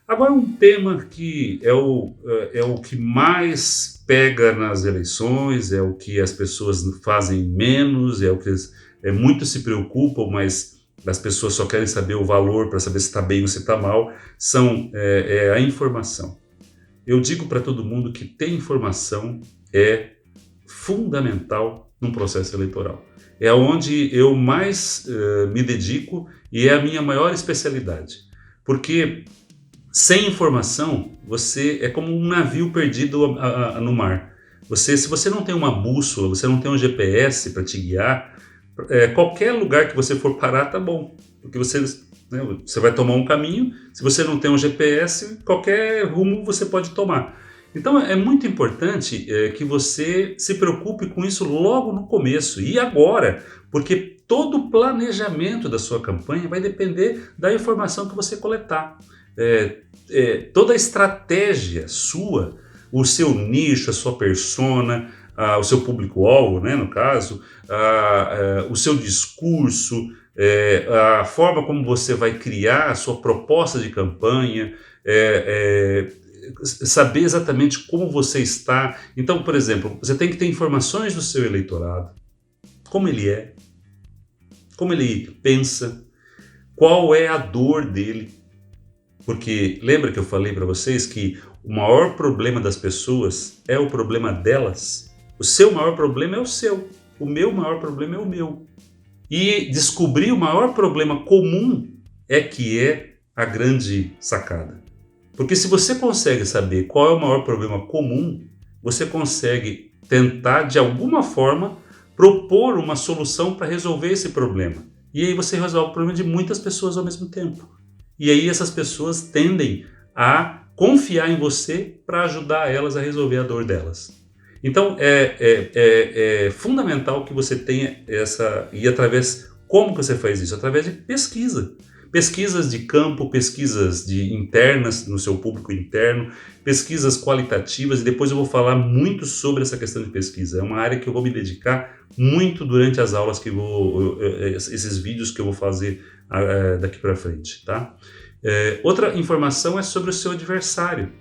Agora, um tema que é o que mais pega nas eleições, é o que as pessoas fazem menos, é o que muitos se preocupam, mas as pessoas só querem saber o valor para saber se está bem ou se está mal, é a informação. Eu digo para todo mundo que ter informação é fundamental num processo eleitoral. É onde eu mais me dedico e é a minha maior especialidade. Porque sem informação, você é como um navio perdido no mar. Se você não tem uma bússola, você não tem um GPS para te guiar, qualquer lugar que você for parar tá bom. Porque você vai tomar um caminho, se você não tem um GPS, qualquer rumo você pode tomar. Então é muito importante que você se preocupe com isso logo no começo e agora, porque todo o planejamento da sua campanha vai depender da informação que você coletar. Toda a estratégia sua, o seu nicho, a sua persona, o seu público-alvo, né, no caso, o seu discurso, a forma como você vai criar a sua proposta de campanha, saber exatamente como você está. Então, por exemplo, você tem que ter informações do seu eleitorado, como ele é, como ele pensa, qual é a dor dele. Porque lembra que eu falei para vocês que o maior problema das pessoas é o problema delas? O seu maior problema é o seu, o meu maior problema é o meu. E descobrir o maior problema comum é a grande sacada. Porque se você consegue saber qual é o maior problema comum, você consegue tentar de alguma forma propor uma solução para resolver esse problema. E aí você resolve o problema de muitas pessoas ao mesmo tempo. E aí essas pessoas tendem a confiar em você para ajudar elas a resolver a dor delas. Então é fundamental que você tenha essa... E como que você faz isso? Através de pesquisa. Pesquisas de campo, pesquisas internas no seu público interno, pesquisas qualitativas, e depois eu vou falar muito sobre essa questão de pesquisa. É uma área que eu vou me dedicar muito durante as aulas esses vídeos que eu vou fazer daqui para frente, tá? Outra informação é sobre o seu adversário,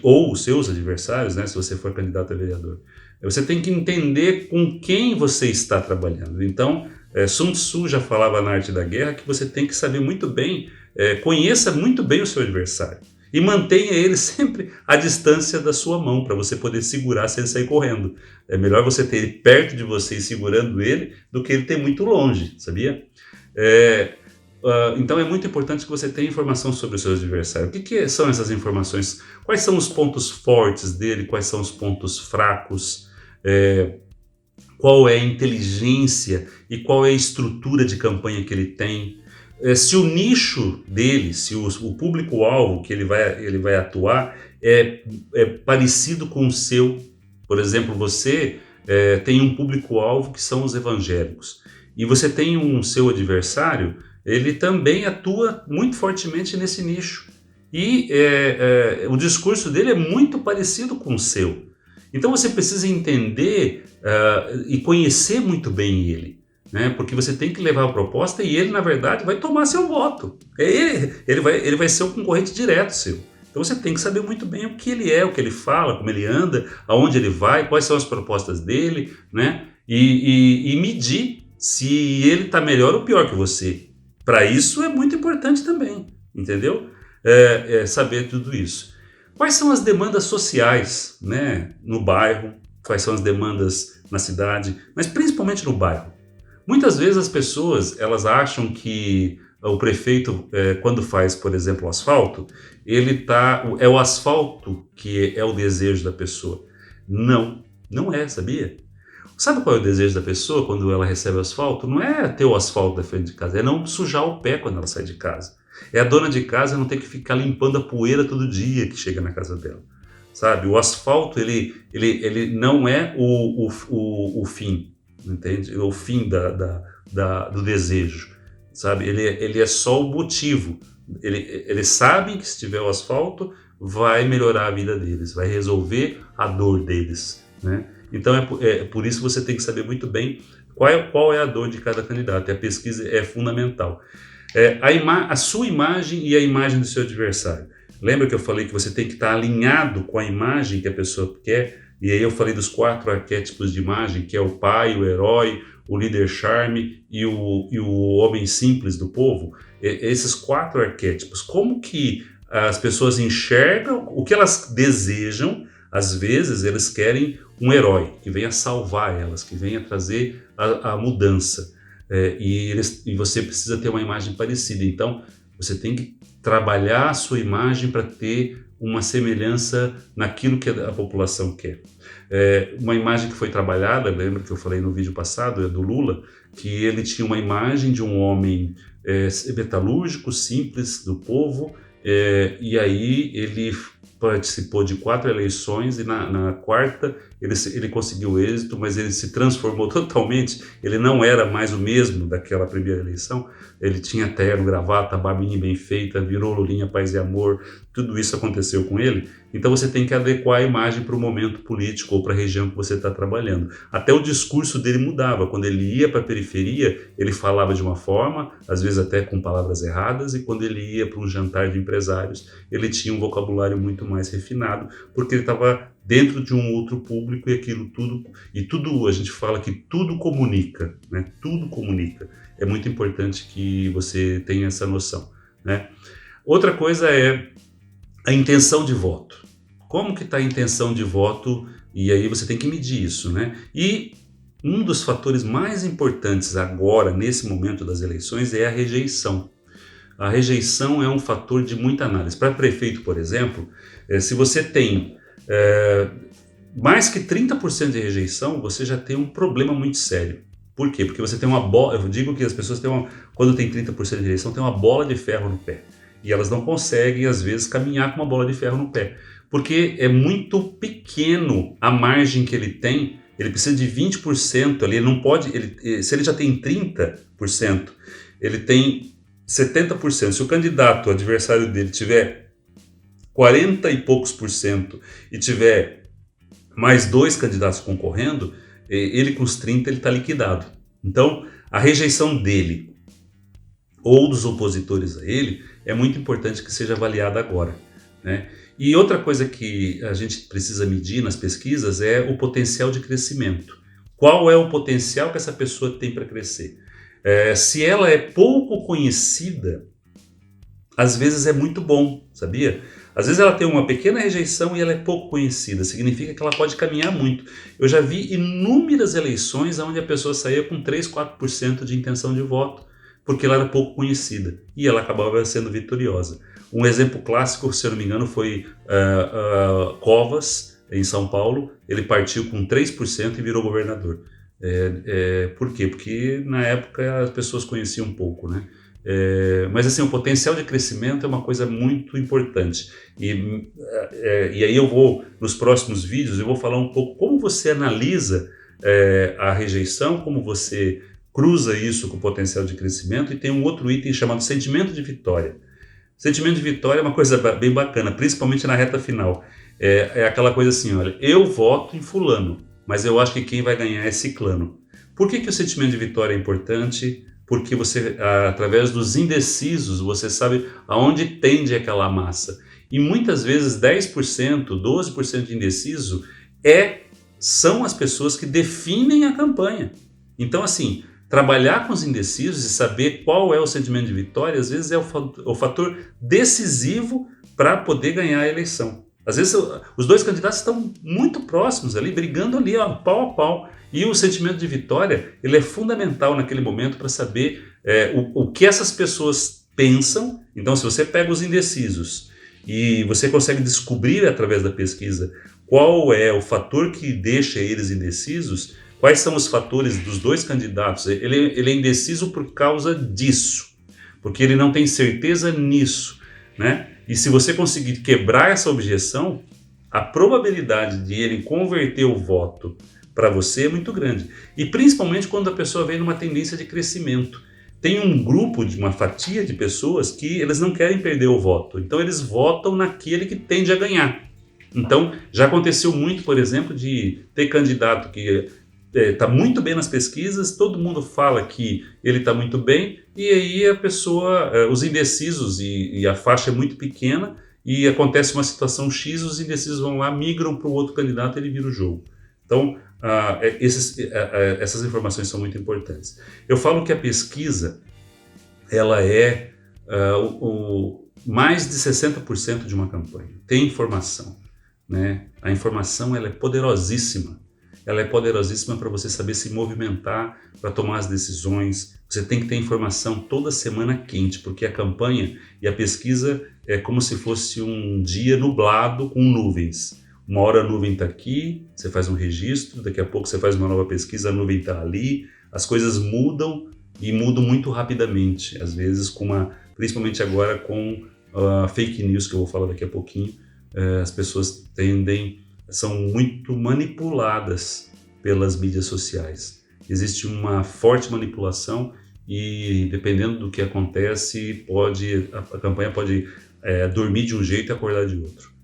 ou os seus adversários, né, se você for candidato a vereador. Você tem que entender com quem você está trabalhando. Então, Sun Tzu já falava na Arte da Guerra que você tem que saber muito bem, conheça muito bem o seu adversário e mantenha ele sempre à distância da sua mão para você poder segurar sem sair correndo. É melhor você ter ele perto de você e segurando ele do que ele ter muito longe, sabia? Então é muito importante que você tenha informação sobre o seu adversário. O que são essas informações? Quais são os pontos fortes dele? Quais são os pontos fracos? Qual é a inteligência e qual é a estrutura de campanha que ele tem? Se o nicho dele, se o público-alvo que ele vai atuar é parecido com o seu. Por exemplo, você tem um público-alvo que são os evangélicos e você tem um seu adversário, ele também atua muito fortemente nesse nicho e o discurso dele é muito parecido com o seu. Então você precisa entender e conhecer muito bem ele, né? Porque você tem que levar a proposta e ele, na verdade, vai tomar seu voto. Ele vai ser o concorrente direto seu. Então você tem que saber muito bem o que ele é, o que ele fala, como ele anda, aonde ele vai, quais são as propostas dele, né? E medir se ele está melhor ou pior que você. Para isso é muito importante também, entendeu? Saber tudo isso. Quais são as demandas sociais, né, no bairro? Quais são as demandas na cidade? Mas principalmente no bairro. Muitas vezes as pessoas elas acham que o prefeito, quando faz, por exemplo, o asfalto, é o asfalto que é o desejo da pessoa. Não, não é, sabia? Sabe qual é o desejo da pessoa quando ela recebe o asfalto? Não é ter o asfalto da frente de casa, é não sujar o pé quando ela sai de casa. É a dona de casa não ter que ficar limpando a poeira todo dia que chega na casa dela. Sabe? O asfalto, ele não é o fim, entende? O fim do desejo, sabe? Ele é só o motivo. Ele sabe que se tiver o asfalto, vai melhorar a vida deles, vai resolver a dor deles, né? Então por isso você tem que saber muito bem qual é a dor de cada candidato. E a pesquisa é fundamental. A sua imagem e a imagem do seu adversário. Lembra que eu falei que você tem que estar alinhado com a imagem que a pessoa quer? E aí eu falei dos 4 arquétipos de imagem, que é o pai, o herói, o líder charme e o homem simples do povo. Esses 4 arquétipos, como que as pessoas enxergam o que elas desejam? Às vezes eles querem um herói que venha salvar elas, que venha trazer a mudança. E você precisa ter uma imagem parecida. Então você tem que trabalhar a sua imagem para ter uma semelhança naquilo que a população quer. Uma imagem que foi trabalhada, lembra que eu falei no vídeo passado, é do Lula, que ele tinha uma imagem de um homem metalúrgico, simples, do povo, e aí ele participou de 4 eleições e na quarta ele conseguiu êxito, mas ele se transformou totalmente. Ele não era mais o mesmo daquela primeira eleição. Ele tinha terno, gravata, barbinha bem feita, virou Lulinha Paz e Amor, tudo isso aconteceu com ele. Então você tem que adequar a imagem para o momento político ou para a região que você está trabalhando. Até o discurso dele mudava. Quando ele ia para a periferia, ele falava de uma forma, às vezes até com palavras erradas, e quando ele ia para um jantar de empresários, ele tinha um vocabulário muito mais refinado, porque ele estava dentro de um outro público, e tudo, a gente fala que tudo comunica, né? Tudo comunica. É muito importante que você tenha essa noção, né? Outra coisa é a intenção de voto. Como que está a intenção de voto? E aí você tem que medir isso, né? E um dos fatores mais importantes agora, nesse momento das eleições, é a rejeição. A rejeição é um fator de muita análise. Para prefeito, por exemplo, se você tem mais que 30% de rejeição, você já tem um problema muito sério. Por quê? Porque você tem uma bola, eu digo que as pessoas quando tem 30% de rejeição, tem uma bola de ferro no pé. E elas não conseguem, às vezes, caminhar com uma bola de ferro no pé. Porque é muito pequeno a margem que ele tem. Ele precisa de 20% ali, ele não pode, se ele já tem 30%, ele tem 70%. Se o candidato, o adversário dele, tiver 40 e poucos por cento e tiver mais 2 candidatos concorrendo, ele com os 30 ele está liquidado. Então, a rejeição dele ou dos opositores a ele é muito importante que seja avaliada agora, né? E outra coisa que a gente precisa medir nas pesquisas é o potencial de crescimento. Qual é o potencial que essa pessoa tem para crescer? Se ela é pouco conhecida, às vezes é muito bom, sabia? Às vezes ela tem uma pequena rejeição e ela é pouco conhecida, significa que ela pode caminhar muito. Eu já vi inúmeras eleições onde a pessoa saía com 3, 4% de intenção de voto, porque ela era pouco conhecida e ela acabava sendo vitoriosa. Um exemplo clássico, se eu não me engano, foi Covas, em São Paulo. Ele partiu com 3% e virou governador. Por quê? Porque na época as pessoas conheciam um pouco, né? Mas assim, o potencial de crescimento é uma coisa muito importante. E aí eu vou, nos próximos vídeos, eu vou falar um pouco como você analisa a rejeição, como você cruza isso com o potencial de crescimento, e tem um outro item chamado sentimento de vitória. Sentimento de vitória é uma coisa bem bacana, principalmente na reta final. É aquela coisa assim, olha, eu voto em fulano, mas eu acho que quem vai ganhar é ciclano. Por que o sentimento de vitória é importante? Porque você, através dos indecisos, você sabe aonde tende aquela massa. E muitas vezes 10%, 12% de indeciso são as pessoas que definem a campanha. Então assim, trabalhar com os indecisos e saber qual é o sentimento de vitória, às vezes é o fator decisivo para poder ganhar a eleição. Às vezes os 2 candidatos estão muito próximos ali, brigando ali, ó, pau a pau. E o sentimento de vitória, ele é fundamental naquele momento para saber o que essas pessoas pensam. Então, se você pega os indecisos e você consegue descobrir através da pesquisa qual é o fator que deixa eles indecisos, quais são os fatores dos 2 candidatos, ele é indeciso por causa disso, porque ele não tem certeza nisso, né? E se você conseguir quebrar essa objeção, a probabilidade de ele converter o voto para você é muito grande. E principalmente quando a pessoa vem numa tendência de crescimento. Tem um grupo, uma fatia de pessoas que eles não querem perder o voto. Então eles votam naquele que tende a ganhar. Então já aconteceu muito, por exemplo, de ter candidato que está muito bem nas pesquisas, todo mundo fala que ele está muito bem, e aí a pessoa, os indecisos, e a faixa é muito pequena, e acontece uma situação X, os indecisos vão lá, migram para o outro candidato e ele vira o jogo. Então, essas informações são muito importantes. Eu falo que a pesquisa, ela é mais de 60% de uma campanha. Tem informação, né? A informação, ela é poderosíssima. Ela é poderosíssima para você saber se movimentar, para tomar as decisões. Você tem que ter informação toda semana quente, porque a campanha e a pesquisa é como se fosse um dia nublado com nuvens. Uma hora a nuvem está aqui, você faz um registro, daqui a pouco você faz uma nova pesquisa, a nuvem está ali. As coisas mudam e mudam muito rapidamente, às vezes principalmente agora com fake news, que eu vou falar daqui a pouquinho. As pessoas são muito manipuladas pelas mídias sociais. Existe uma forte manipulação e, dependendo do que acontece, a campanha pode dormir de um jeito e acordar de outro.